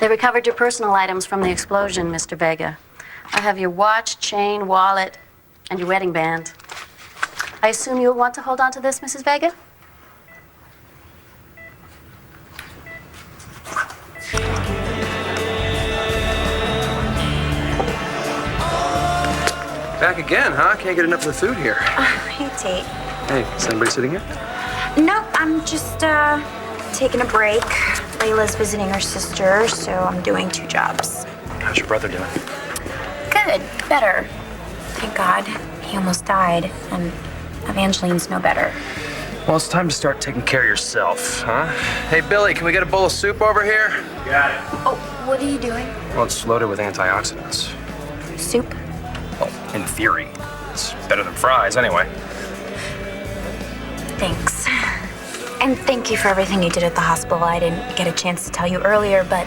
They recovered your personal items from the explosion, Mr. Vega. I have your watch, chain, wallet, and your wedding band. I assume you'll want to hold on to this, Mrs. Vega? Back again, huh? Can't get enough of the food here. Hey, Tate. Hey, is anybody sitting here? Nope, I'm just taking a break. Layla's visiting her sister, so I'm doing 2 jobs. How's your brother doing? Good, better. Thank God. He almost died, and Evangeline's no better. Well, it's time to start taking care of yourself, huh? Hey, Billy, can we get a bowl of soup over here? Got it. Oh, what are you doing? Well, it's loaded with antioxidants. Soup? Well, in theory. It's better than fries, anyway. Thanks. And thank you for everything you did at the hospital. I didn't get a chance to tell you earlier, but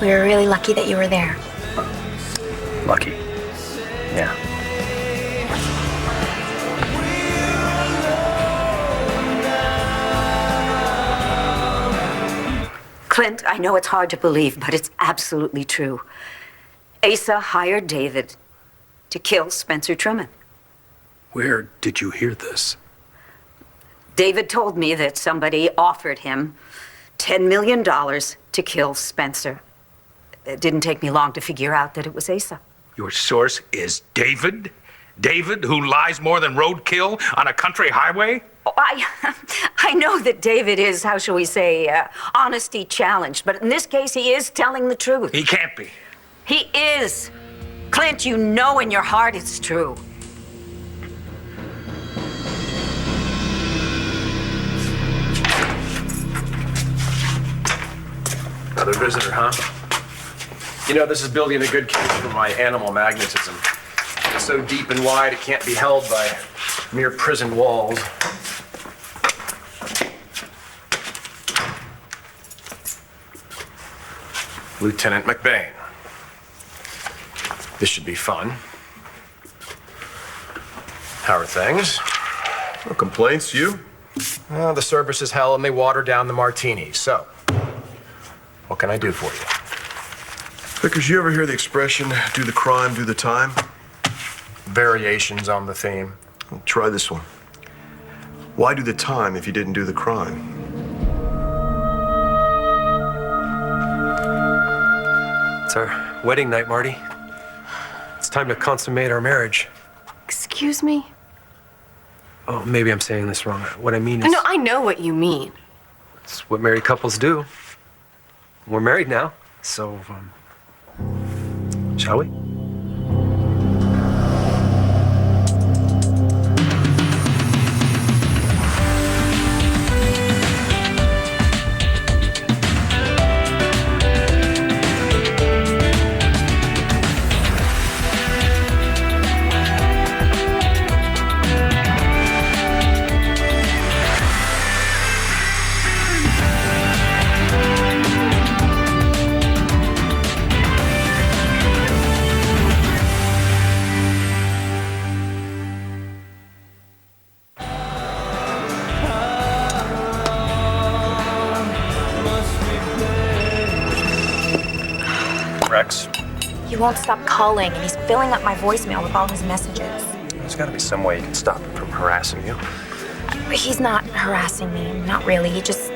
we were really lucky that you were there. Lucky. Yeah. Clint, I know it's hard to believe, but it's absolutely true. Asa hired David to kill Spencer Truman. Where did you hear this? David told me that somebody offered him $10 million to kill Spencer. It didn't take me long to figure out that it was Asa. Your source is David? David, who lies more than roadkill on a country highway? Oh, I know that David is, how shall we say, honesty challenged, but in this case, he is telling the truth. He can't be. He is. Clint, you know in your heart it's true. Another visitor, huh? You know, this is building a good case for my animal magnetism. It's so deep and wide, it can't be held by mere prison walls. Lieutenant McBain. This should be fun. How are things? No complaints, you? Well, the service is hell and they water down the martinis. So, what can I do for you? Vickers, you ever hear the expression, do the crime, do the time? Variations on the theme. Well, try this one. Why do the time if you didn't do the crime? It's our wedding night, Marty. It's time to consummate our marriage. Excuse me? Oh, maybe I'm saying this wrong. What I mean is... No, I know what you mean. It's what married couples do. We're married now, so, shall we? Rex, He won't stop calling, and he's filling up my voicemail with all his messages. there's got to be some way you can stop him from harassing you. He's not harassing me, not really. He just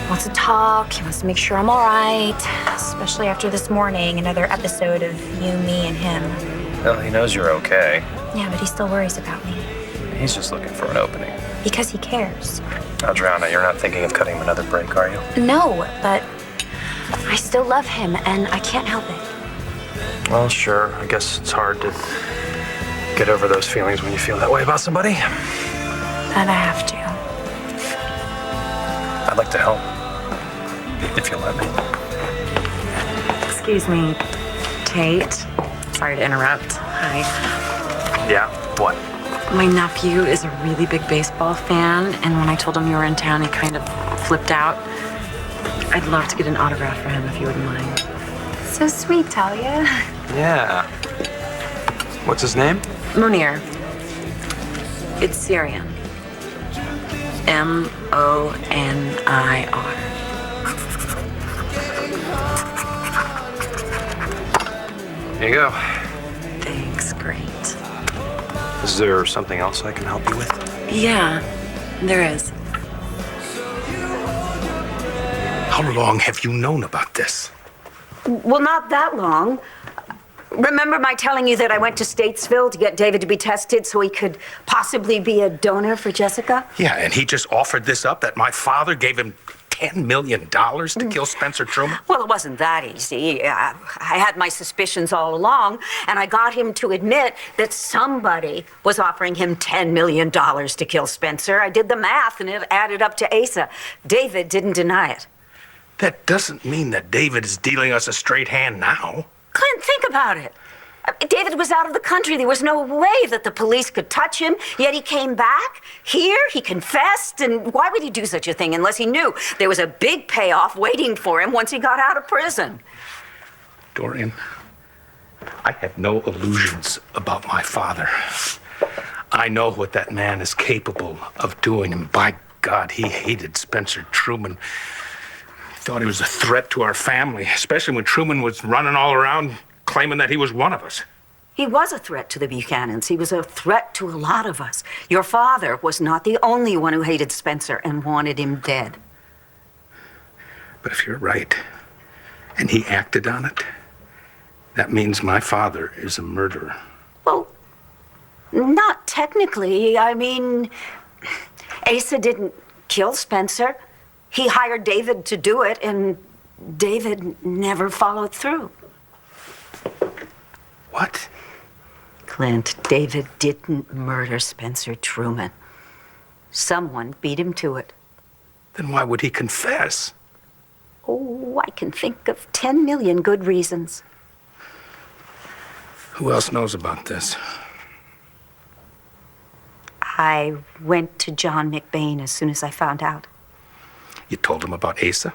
wants to talk. He wants to make sure I'm all right, especially after this morning, another episode of you, me, and him. Well, he knows you're okay. Yeah, but he still worries about me He's just looking for an opening. because he cares. Adriana, you're not thinking of cutting him another break, are you? No, but I still love him, and I can't help it. Well, sure. I guess it's hard to get over those feelings when you feel that way about somebody. But I have to. I'd like to help, if you'll let me. Excuse me, Tate. Sorry to interrupt. Hi. Yeah? What? My nephew is a really big baseball fan, and when I told him you were in town, he kind of flipped out. I'd love to get an autograph for him if you wouldn't mind. So sweet, Talia. Yeah. What's his name? Munir. It's Syrian. M-O-N-I-R. There you go. Thanks, great. Is there something else I can help you with? Yeah, there is. How long have you known about this? Well, not that long. Remember my telling you that I went to Statesville to get David to be tested so he could possibly be a donor for Jessica? Yeah, and he just offered this up, that my father gave him $10 million to kill Spencer Truman? Well, it wasn't that easy. I had my suspicions all along, and I got him to admit that somebody was offering him $10 million to kill Spencer. I did the math, and it added up to Asa. David didn't deny it. That doesn't mean that David is dealing us a straight hand now. Clint, think about it. David was out of the country. There was no way that the police could touch him, yet he came back here, he confessed, and why would he do such a thing unless he knew there was a big payoff waiting for him once he got out of prison? Dorian, I have no illusions about my father. I know what that man is capable of doing, and by God, he hated Spencer Truman. He thought he was a threat to our family, especially when Truman was running all around claiming that he was one of us. He was a threat to the Buchanans. He was a threat to a lot of us. Your father was not the only one who hated Spencer and wanted him dead. But if you're right, and he acted on it, that means my father is a murderer. Well, not technically. I mean, Asa didn't kill Spencer. He hired David to do it, and David never followed through. What? Clint, David didn't murder Spencer Truman. Someone beat him to it. Then why would he confess? Oh, I can think of 10 million good reasons. Who else knows about this? I went to John McBain as soon as I found out. You told him about Asa?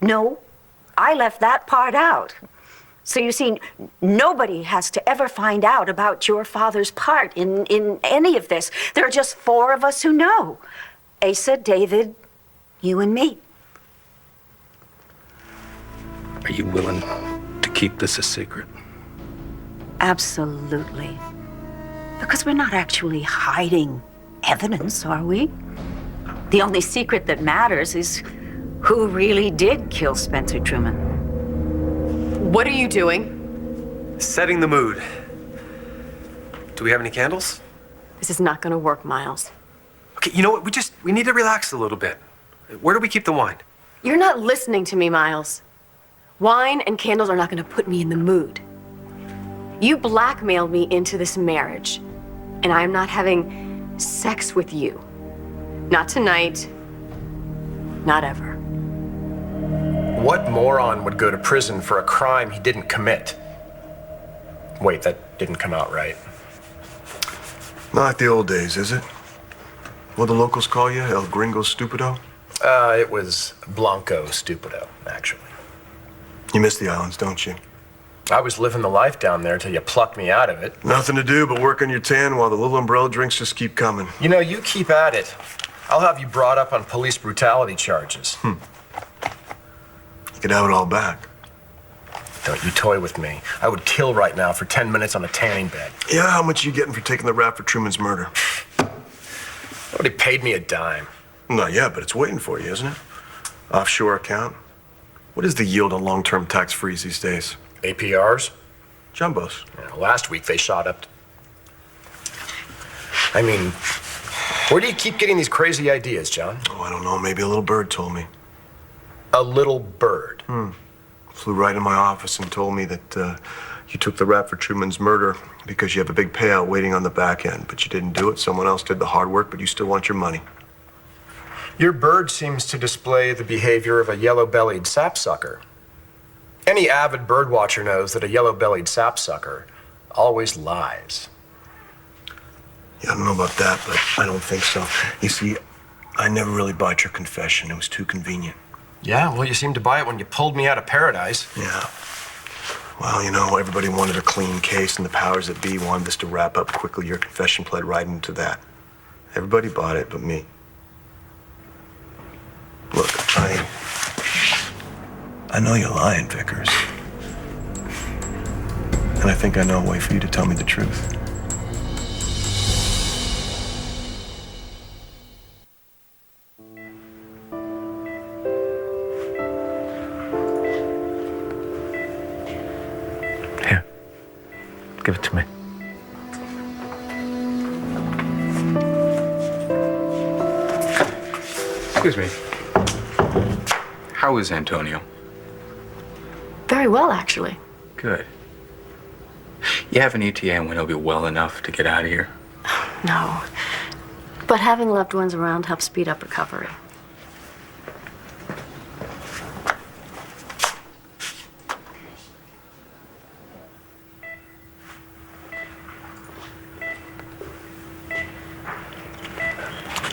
No, I left that part out. So you see, nobody has to ever find out about your father's part in any of this. There are just 4 of us who know. Asa, David, you and me. Are you willing to keep this a secret? Absolutely. Because we're not actually hiding evidence, are we? The only secret that matters is who really did kill Spencer Truman. What are you doing? Setting the mood. Do we have any candles? This is not gonna work, Miles. Okay, you know what? We need to relax a little bit. Where do we keep the wine? You're not listening to me, Miles. Wine and candles are not gonna put me in the mood. You blackmailed me into this marriage, and I'm not having sex with you. Not tonight, not ever. What moron would go to prison for a crime he didn't commit? Wait, that didn't come out right. Not like the old days, is it? What the locals call you, El Gringo Stupido? It was Blanco Stupido, actually. You miss the islands, don't you? I was living the life down there till you plucked me out of it. Nothing to do but work on your tan while the little umbrella drinks just keep coming. You know, you keep at it. I'll have you brought up on police brutality charges. You could have it all back. Don't you toy with me. I would kill right now for 10 minutes on a tanning bed. Yeah, how much are you getting for taking the rap for Truman's murder? Nobody paid me a dime. Not yet, but it's waiting for you, isn't it? Offshore account. What is the yield on long-term tax-frees these days? APRs? Jumbos. Yeah, last week they shot up. I mean, where do you keep getting these crazy ideas, John? Oh, I don't know. Maybe a little bird told me. A little bird? Flew right in my office and told me that you took the rap for Truman's murder because you have a big payout waiting on the back end, but you didn't do it. Someone else did the hard work, but you still want your money. Your bird seems to display the behavior of a yellow-bellied sapsucker. Any avid bird watcher knows that a yellow-bellied sapsucker always lies. Yeah, I don't know about that, but I don't think so. You see, I never really bought your confession. It was too convenient. Yeah, well, you seemed to buy it when you pulled me out of paradise. Yeah. Well, you know, everybody wanted a clean case, and the powers that be wanted this to wrap up quickly. Your confession played right into that. Everybody bought it but me. Look, I know you're lying, Vickers. And I think I know a way for you to tell me the truth. Here, give it to me. Excuse me. How is Antonio? Very well, actually. Good. You have an ETA and when he'll be well enough to get out of here? No. But having loved ones around helps speed up recovery.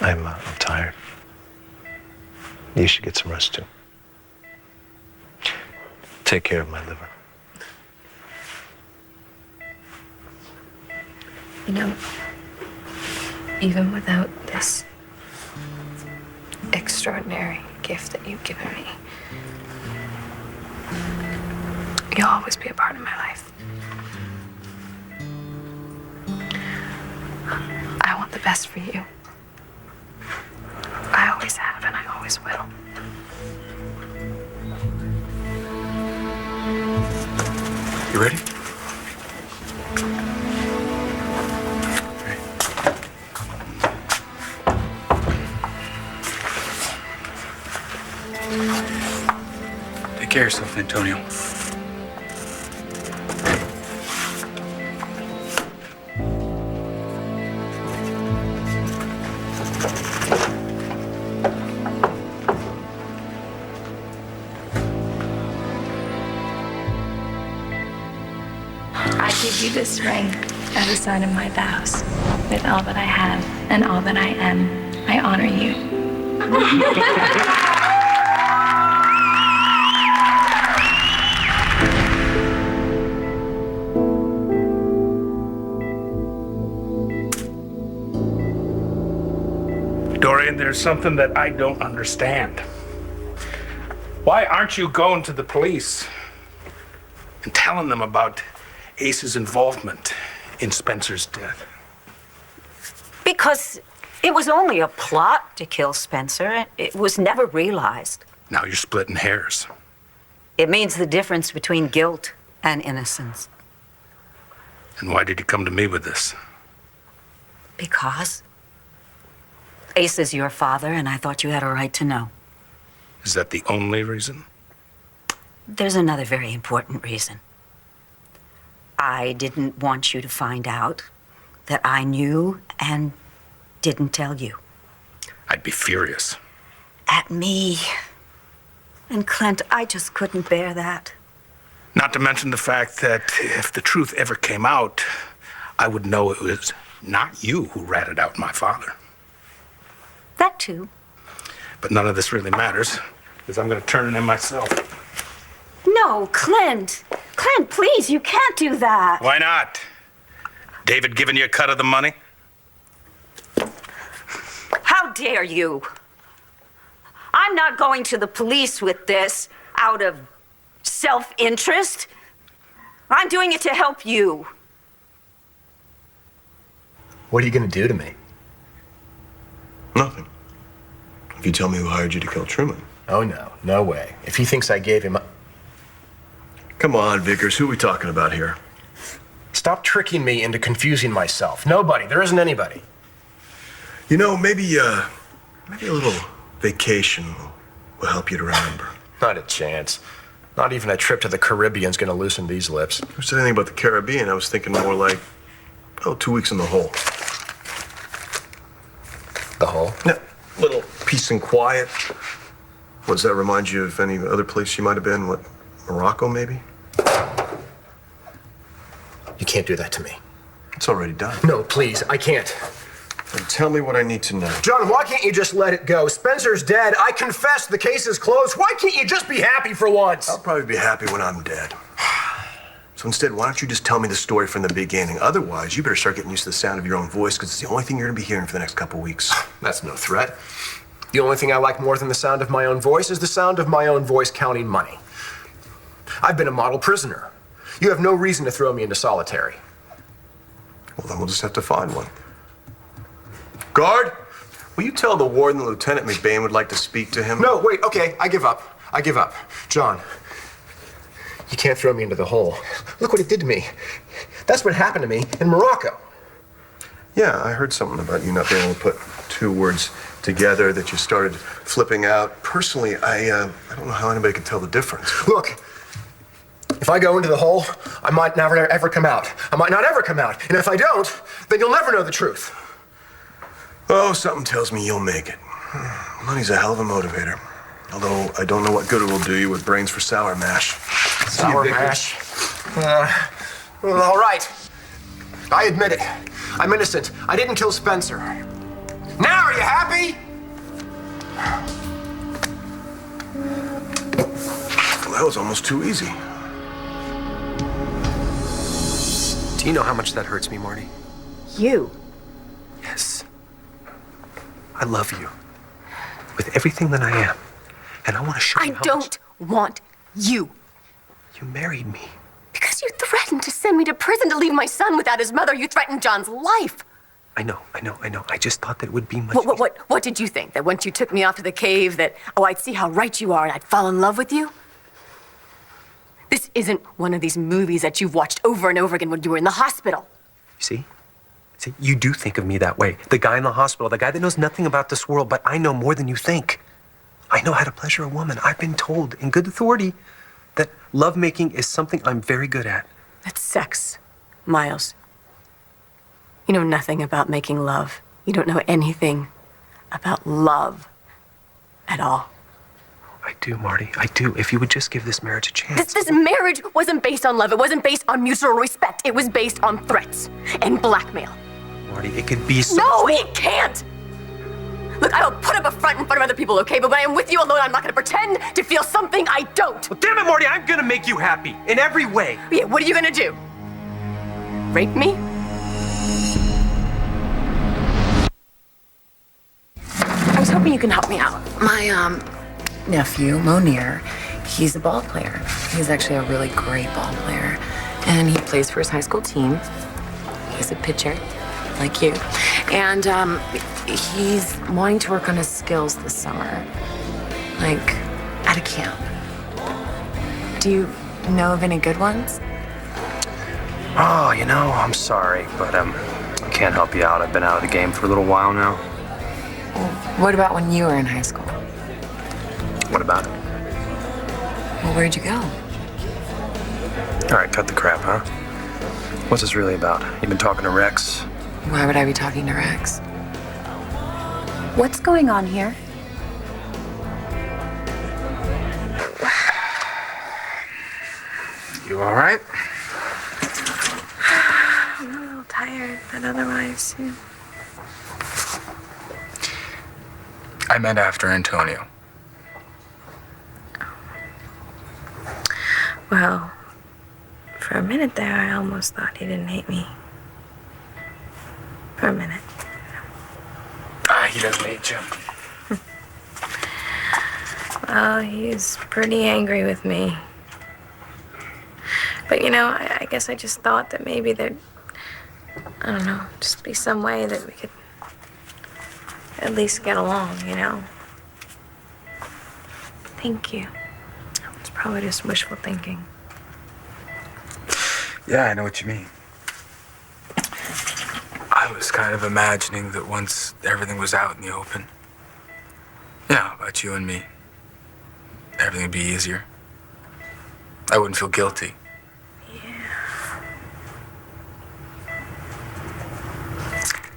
I'm tired. You should get some rest too. Take care of my liver. You know, even without this extraordinary gift that you've given me, you'll always be a part of my life. I want the best for you. I always have, and I always will. You ready? Take care of yourself, Antonio. I give you this ring as a sign of my vows. With all that I have and all that I am, I honor you. Dorian, there's something that I don't understand. Why aren't you going to the police and telling them about Ace's involvement in Spencer's death? Because it was only a plot to kill Spencer. It was never realized. Now you're splitting hairs. It means the difference between guilt and innocence. And why did you come to me with this? Because Ace is your father, and I thought you had a right to know. Is that the only reason? There's another very important reason. I didn't want you to find out that I knew and didn't tell you. I'd be furious. At me. And Clint, I just couldn't bear that. Not to mention the fact that if the truth ever came out, I would know it was not you who ratted out my father. That too. But none of this really matters, because I'm going to turn it in myself. No, Clint. Clint, please, you can't do that. Why not? David giving you a cut of the money? How dare you? I'm not going to the police with this out of self-interest. I'm doing it to help you. What are you gonna do to me? Nothing. If you tell me who hired you to kill Truman. Oh, no. No way. If he thinks I gave him... Come on, Vickers. Who are we talking about here? Stop tricking me into confusing myself. Nobody. There isn't anybody. You know, maybe a little vacation will help you to remember. Not a chance. Not even a trip to the Caribbean's gonna loosen these lips. Who said anything about the Caribbean? I was thinking more like, 2 weeks in the hole. The hole? Yeah, little peace and quiet. What, does that remind you of any other place you might have been? What, Morocco, maybe? You can't do that to me. It's already done. No, please. I can't. Then tell me what I need to know. John, why can't you just let it go? Spencer's dead. I confess the case is closed. Why can't you just be happy for once? I'll probably be happy when I'm dead. So instead, why don't you just tell me the story from the beginning? Otherwise, you better start getting used to the sound of your own voice, because it's the only thing you're going to be hearing for the next couple weeks. That's no threat. The only thing I like more than the sound of my own voice is the sound of my own voice counting money. I've been a model prisoner. You have no reason to throw me into solitary. Well, then we'll just have to find one. Guard, will you tell the warden that Lieutenant McBain would like to speak to him? No, wait, okay, I give up. I give up. John, you can't throw me into the hole. Look what it did to me. That's what happened to me in Morocco. Yeah, I heard something about you not being able to put two words together, that you started flipping out. Personally, I don't know how anybody could tell the difference. Look, if I go into the hole, I might never ever come out. I might not ever come out. And if I don't, then you'll never know the truth. Oh, something tells me you'll make it. Money's a hell of a motivator. Although I don't know what good it will do you with brains for sour mash. Sour mash? Well, all right. I admit it. I'm innocent. I didn't kill Spencer. Now, are you happy? Well, that was almost too easy. Do you know how much that hurts me, Marty? You. Yes. I love you. With everything that I am. And I want to show you I how don't want you. You married me. Because you threatened to send me to prison to leave my son without his mother. You threatened John's life. I know. I just thought that it would be much What did you think? That once you took me off to the cave, that, oh, I'd see how right you are and I'd fall in love with you? This isn't one of these movies that you've watched over and over again when you were in the hospital. See, you do think of me that way. The guy in the hospital, the guy that knows nothing about this world, but I know more than you think. I know how to pleasure a woman. I've been told in good authority that lovemaking is something I'm very good at. That's sex, Miles. You know nothing about making love. You don't know anything about love at all. I do, Marty. I do. If you would just give this marriage a chance. This marriage wasn't based on love. It wasn't based on mutual respect. It was based on threats and blackmail. Marty, it could be so... No, it can't! Look, I will put up a front in front of other people, okay? But when I am with you alone, I'm not gonna pretend to feel something I don't. Well, damn it, Marty, I'm gonna make you happy. In every way. Yeah, what are you gonna do? Rape me? I was hoping you can help me out. My nephew, Monier, he's a ball player. He's actually a really great ball player. And he plays for his high school team. He's a pitcher, like you. And he's wanting to work on his skills this summer, like at a camp. Do you know of any good ones? Oh, I'm sorry, but I can't help you out. I've been out of the game for a little while now. Well, what about when you were in high school? What about it? Well, where'd you go? All right, cut the crap, huh? What's this really about? You've been talking to Rex? Why would I be talking to Rex? What's going on here? You all right? I'm a little tired, but otherwise, yeah. I meant after Antonio. Well, for a minute there, I almost thought he didn't hate me. For a minute. He doesn't hate you. Well, he's pretty angry with me. But, I guess I just thought that maybe there'd, I don't know, just be some way that we could at least get along, Thank you. It's probably just wishful thinking. Yeah, I know what you mean. I was kind of imagining that once everything was out in the open, about you and me, everything would be easier. I wouldn't feel guilty.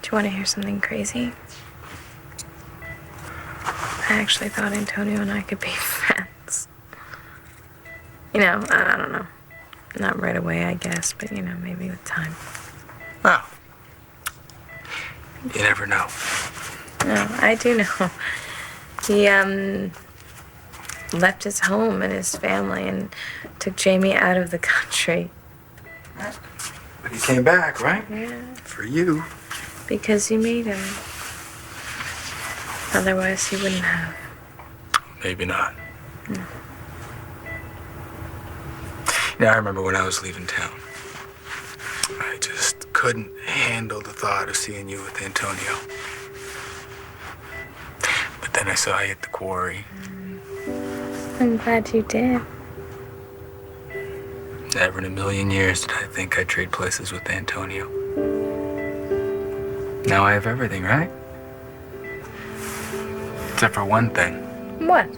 Do you want to hear something crazy? I actually thought Antonio and I could be friends. I don't know. Not right away, I guess, but, maybe with time. Well, you never know. No, I do know. He, left his home and his family and took Jamie out of the country. But he came back, right? Yeah. For you. Because you made him. Otherwise, he wouldn't have. Maybe not. No. Yeah, I remember when I was leaving town. I just couldn't handle the thought of seeing you with Antonio. But then I saw you at the quarry. I'm glad you did. Never in a million years did I think I'd trade places with Antonio. Now I have everything, right? Except for one thing. What?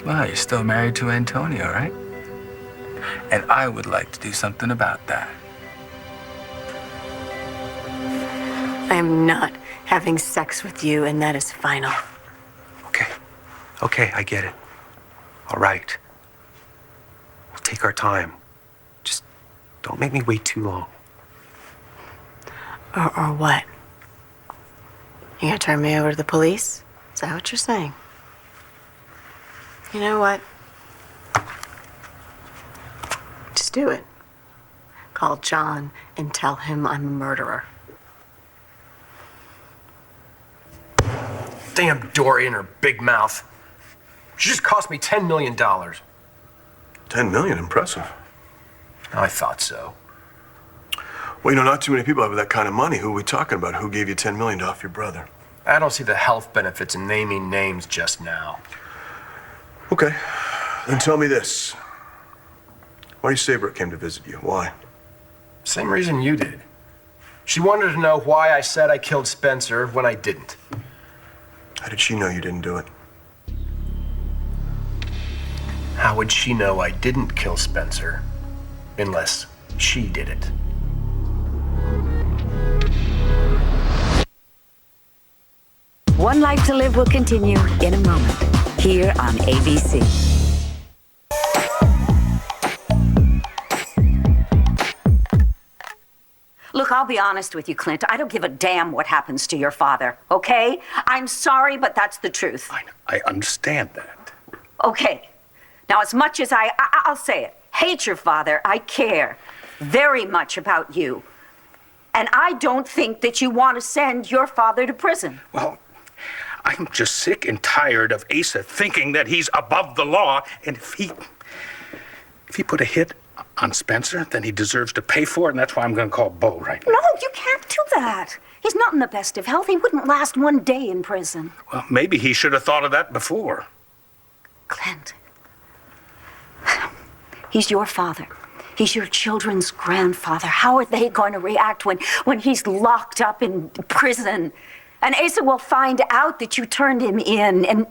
Well, you're still married to Antonio, right? And I would like to do something about that. I am not having sex with you, and that is final. Okay. Okay, I get it. All right. We'll take our time. Just don't make me wait too long. Or what? You gonna turn me over to the police? Is that what you're saying? You know what? Just do it. Call John and tell him I'm a murderer. Damn Dory and her big mouth. She just cost me $10 million. 10 million, impressive. I thought so. Well, you know, not too many people have that kind of money. Who are we talking about? Who gave you 10 million to off your brother? I don't see the health benefits in naming names just now. Okay, then tell me this. Why do you say Brooke came to visit you? Why? Same reason you did. She wanted to know why I said I killed Spencer when I didn't. How did she know you didn't do it? How would she know I didn't kill Spencer unless she did it? One Life to Live will continue in a moment here on ABC. Look, I'll be honest with you, Clint. I don't give a damn what happens to your father, okay? I'm sorry, but that's the truth. I understand that. Okay. Now, as much as I'll say it, hate your father, I care very much about you. And I don't think that you want to send your father to prison. Well, I'm just sick and tired of Asa thinking that he's above the law, and if he put a hit on Spencer, then he deserves to pay for it, and that's why I'm going to call Bo right now. No, you can't do that. He's not in the best of health. He wouldn't last one day in prison. Well, maybe he should have thought of that before. Clint, he's your father. He's your children's grandfather. How are they going to react when he's locked up in prison? And Asa will find out that you turned him in, and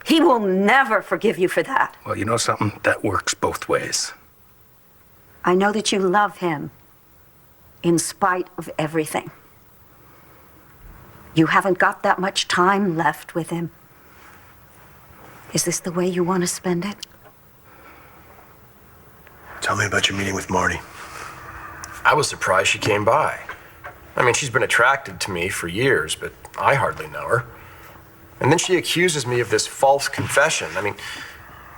he will never forgive you for that. Well, you know something? That works both ways. I know that you love him in spite of everything. You haven't got that much time left with him. Is this the way you want to spend it? Tell me about your meeting with Marty. I was surprised she came by. I mean, she's been attracted to me for years, but I hardly know her. And then she accuses me of this false confession. I mean,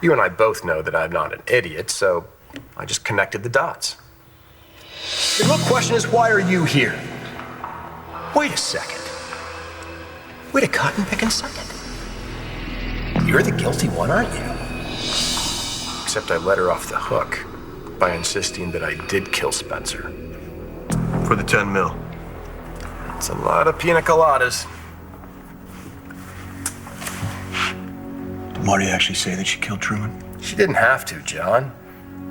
you and I both know that I'm not an idiot, so I just connected the dots. The real question is, why are you here? Wait a second. Wait a cotton-picking second. You're the guilty one, aren't you? Except I let her off the hook by insisting that I did kill Spencer. For the 10 mil. It's a lot of pina coladas. Did Marty actually say that she killed Truman? She didn't have to, John.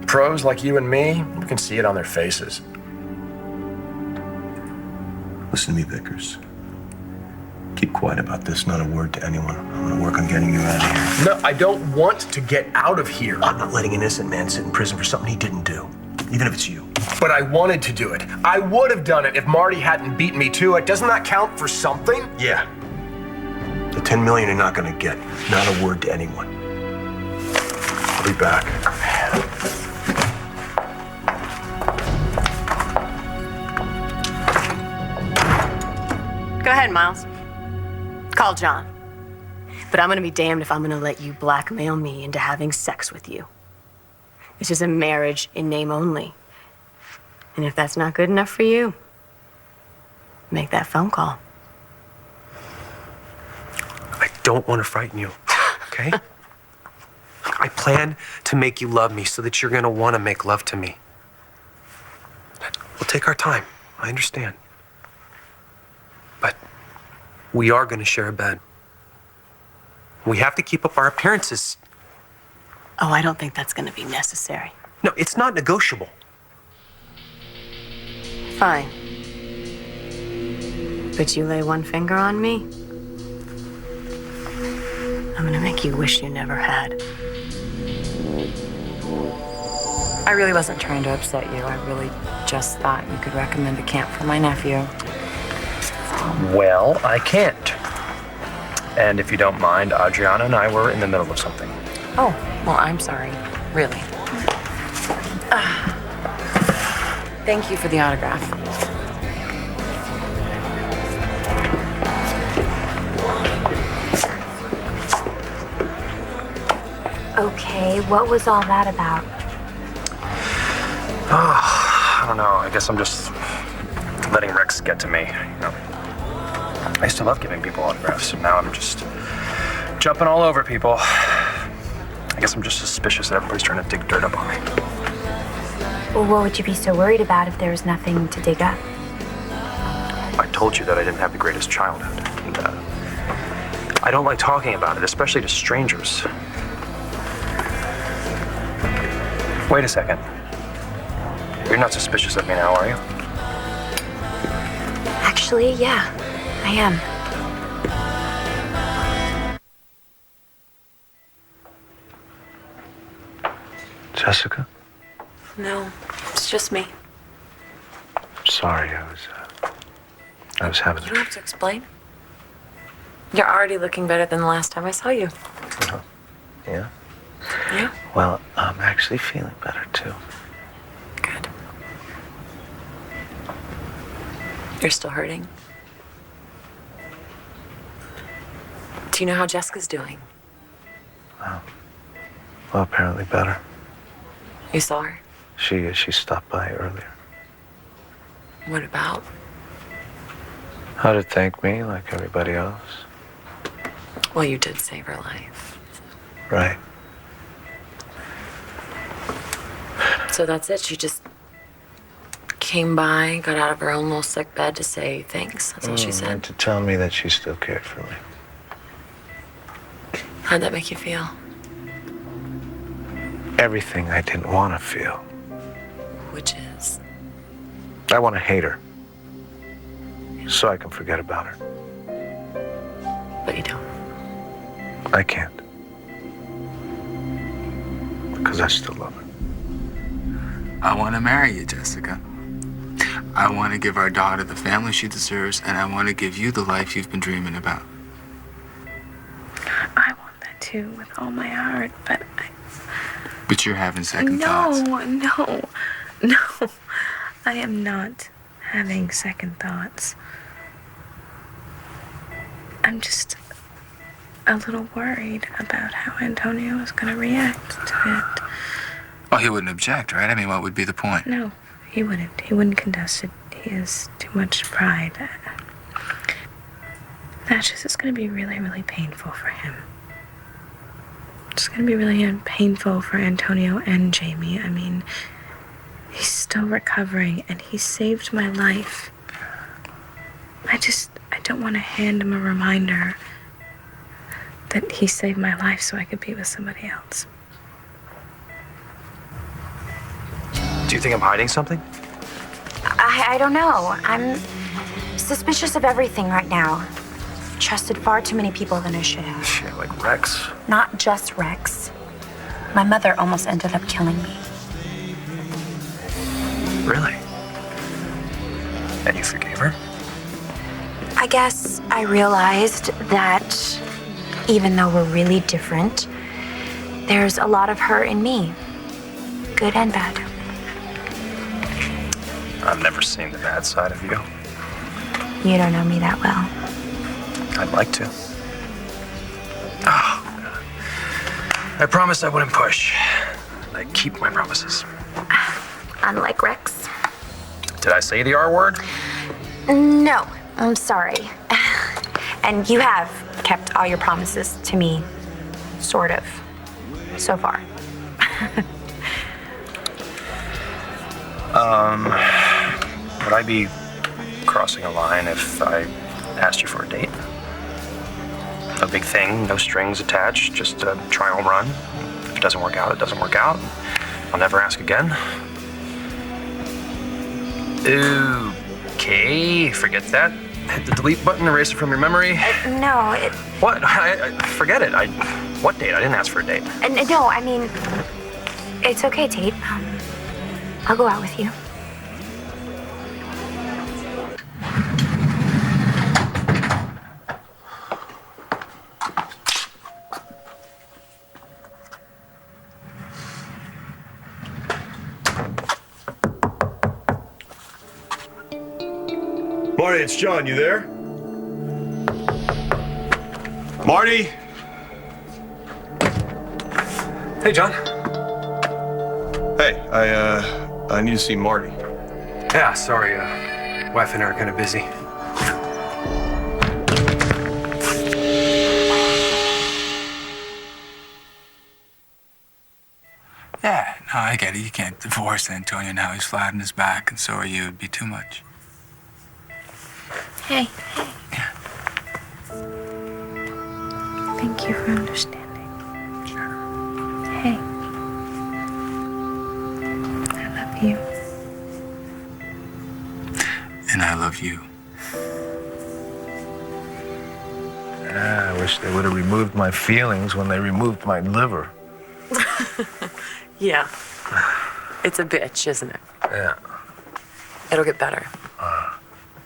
Pros like you and me, we can see it on their faces. Listen to me, Vickers. Keep quiet about this, not a word to anyone. I'm gonna work on getting you out of here. No, I don't want to get out of here. I'm not letting an innocent man sit in prison for something he didn't do, even if it's you. But I wanted to do it. I would have done it if Marty hadn't beaten me to it. Doesn't that count for something? Yeah. The 10 million you're not gonna get. Not a word to anyone. I'll be back. Go ahead, Miles. Call John. But I'm gonna be damned if I'm gonna let you blackmail me into having sex with you. This is a marriage in name only. And if that's not good enough for you, make that phone call. I don't want to frighten you, okay? I plan to make you love me so that you're gonna want to make love to me. We'll take our time. I understand. But we are gonna share a bed. We have to keep up our appearances. Oh, I don't think that's going to be necessary. No, it's not negotiable. Fine. But you lay one finger on me, I'm gonna make you wish you never had. I really wasn't trying to upset you. I really just thought you could recommend a camp for my nephew. Well, I can't. And if you don't mind, Adriana and I were in the middle of something. Oh, well, I'm sorry. Really. Thank you for the autograph. Okay, what was all that about? I don't know. I guess I'm just letting Rex get to me, you know. I used to love giving people autographs, and now I'm just jumping all over people. I guess I'm just suspicious that everybody's trying to dig dirt up on me. Well, what would you be so worried about if there was nothing to dig up? I told you that I didn't have the greatest childhood. And, I don't like talking about it, especially to strangers. Wait a second. You're not suspicious of me now, are you? Actually, yeah, I am. Jessica? No, it's just me. Sorry, I was having You don't have to explain. You're already looking better than the last time I saw you. Yeah? Yeah? Well, I'm actually feeling better, too. Good. You're still hurting? Do you know how Jessica's doing? Well, apparently better. You saw her? She stopped by earlier. What about? How to thank me like everybody else. Well, you did save her life. Right. So that's it. She just came by, got out of her own little sick bed to say thanks. That's all she And said. to tell me that she still cared for me. How'd that make you feel? Everything I didn't want to feel. Which is? I want to hate her. So I can forget about her. But you don't. I can't. Because I still love her. I want to marry you, Jessica. I want to give our daughter the family she deserves, and I want to give you the life you've been dreaming about. I want that too with all my heart, but But you're having second thoughts. No. I am not having second thoughts. I'm just a little worried about how Antonio is going to react to it. Well, he wouldn't object, right? I mean, what would be the point? No, he wouldn't. He wouldn't contest it. He has too much pride. That's just, it's going to be really, really painful for him. It's going to be really painful for Antonio and Jamie. I mean, he's still recovering, and he saved my life. I don't want to hand him a reminder that he saved my life so I could be with somebody else. Do you think I'm hiding something? I don't know. I'm suspicious of everything right now. Trusted far too many people than I should have. Shit, like Rex. Not just Rex. My mother almost ended up killing me. Really? And you forgave her? I guess I realized that even though we're really different, there's a lot of her in me. Good and bad. I've never seen the bad side of you. You don't know me that well. I'd like to. Oh, I promised I wouldn't push. I keep my promises. Unlike Rex. Did I say the R word? No, I'm sorry. And you have kept all your promises to me, sort of. so far. Would I be crossing a line if I asked you for a date? No big thing, no strings attached, just a trial run. If it doesn't work out, it doesn't work out. I'll never ask again. Okay, forget that. Hit the delete button, erase it from your memory. No, What? Forget it. What date? I didn't ask for a date. no, I mean, it's okay, Tate. I'll go out with you. Marty, it's John. You there? Marty? Hey, John. Hey, I need to see Marty. Yeah, sorry. Wife and I are kind of busy. Yeah, no, I get it. You can't divorce Antonio now. He's flat on his back, and so are you. It'd be too much. Hey. Thank you for understanding. Hey. I love you. And I love you. I wish they would have removed my feelings when they removed my liver. Yeah. It's a bitch, isn't it? Yeah. It'll get better.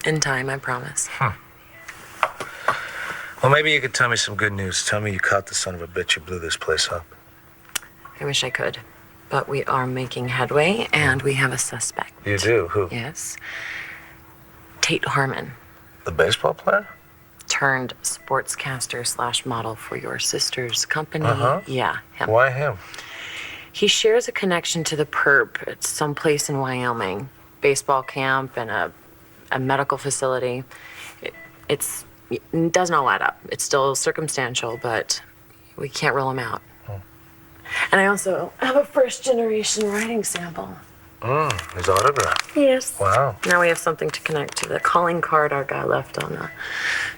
In time, I promise. Well, maybe you could tell me some good news. Tell me you caught the son of a bitch who blew this place up. I wish I could. But we are making headway, and we have a suspect. You do? Who? Yes. Tate Harmon. The baseball player? Turned sportscaster / model for your sister's company. Yeah, him. Why him? He shares a connection to the perp at some place in Wyoming. Baseball camp and a medical facility. It doesn't all add up. It's still circumstantial, but we can't rule him out. And I also have a first-generation writing sample. His autograph. Yes. Wow. Now we have something to connect to the calling card our guy left on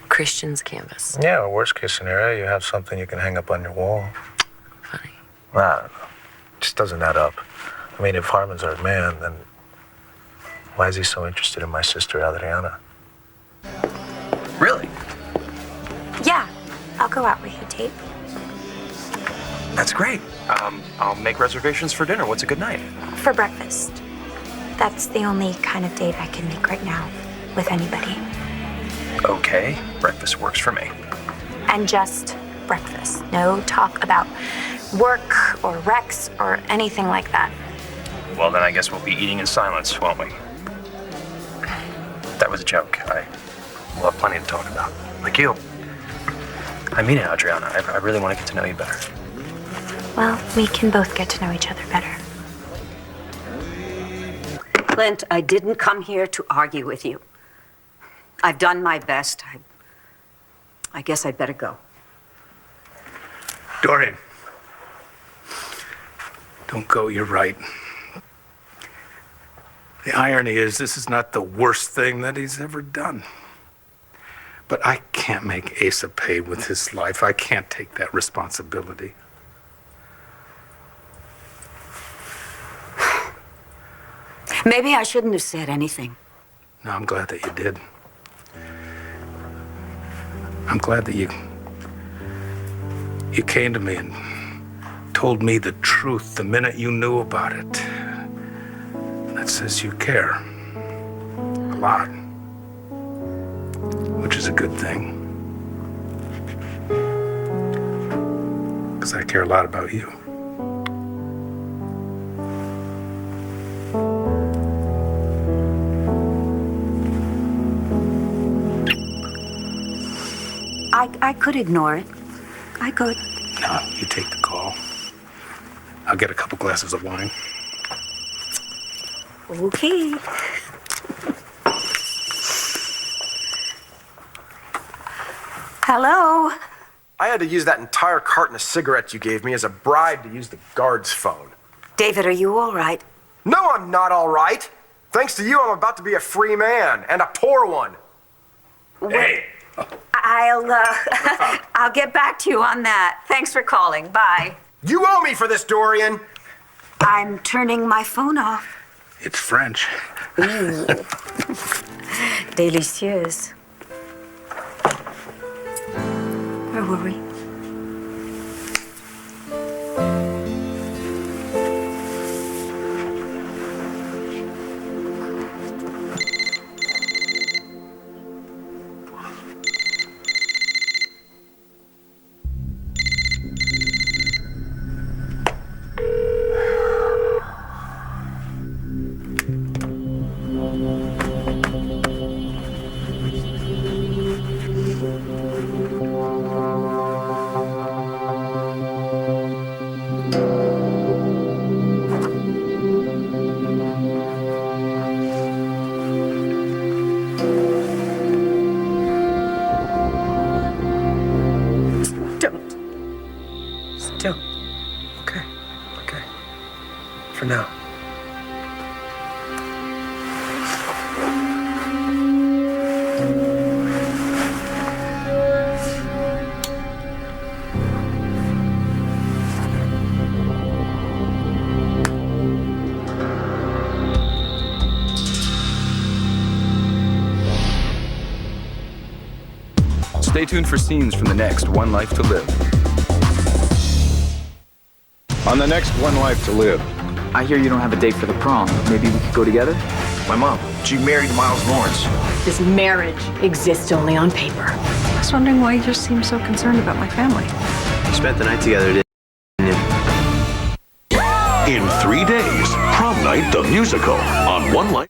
Christian's canvas. Yeah, well, worst case scenario, you have something you can hang up on your wall. Funny. I don't know. Just doesn't add up. I mean, if Harmon's our man, then why is he so interested in my sister, Adriana? Really? Yeah, I'll go out with you, Tate. That's great. I'll make reservations for dinner. What's a good night? For breakfast. That's the only kind of date I can make right now with anybody. Okay, breakfast works for me. And just breakfast. No talk about work or Rex or anything like that. Well, then I guess we'll be eating in silence, won't we? That was a joke. We'll have plenty to talk about. Like you. I mean it, Adriana. I really want to get to know you better. Well, we can both get to know each other better. Clint, I didn't come here to argue with you. I've done my best. I guess I'd better go. Dorian. Don't go, you're right. The irony is, this is not the worst thing that he's ever done. But I can't make Asa pay with his life. I can't take that responsibility. Maybe I shouldn't have said anything. No, I'm glad that you did. I'm glad that you came to me and told me the truth the minute you knew about it. That says you care. A lot. Which is a good thing. Because I care a lot about you. I could ignore it. I could. No, you take the call. I'll get a couple glasses of wine. Okay. Hello? I had to use that entire carton of cigarettes you gave me as a bribe to use the guard's phone. David, are you all right? No, I'm not all right. Thanks to you, I'm about to be a free man, and a poor one. Hey! I'll get back to you on that. Thanks for calling. Bye. You owe me for this, Dorian. I'm turning my phone off. It's French. Ooh. Delicieuse. Where were we? Still. Okay. Okay. For now. Stay tuned for scenes from the next One Life to Live. On the next One Life to Live. I hear you don't have a date for the prom. Maybe we could go together? My mom, she married Miles Lawrence. This marriage exists only on paper. I was wondering why you just seem so concerned about my family. You spent the night together, didn't you? In 3 days, Prom Night the Musical on One Life.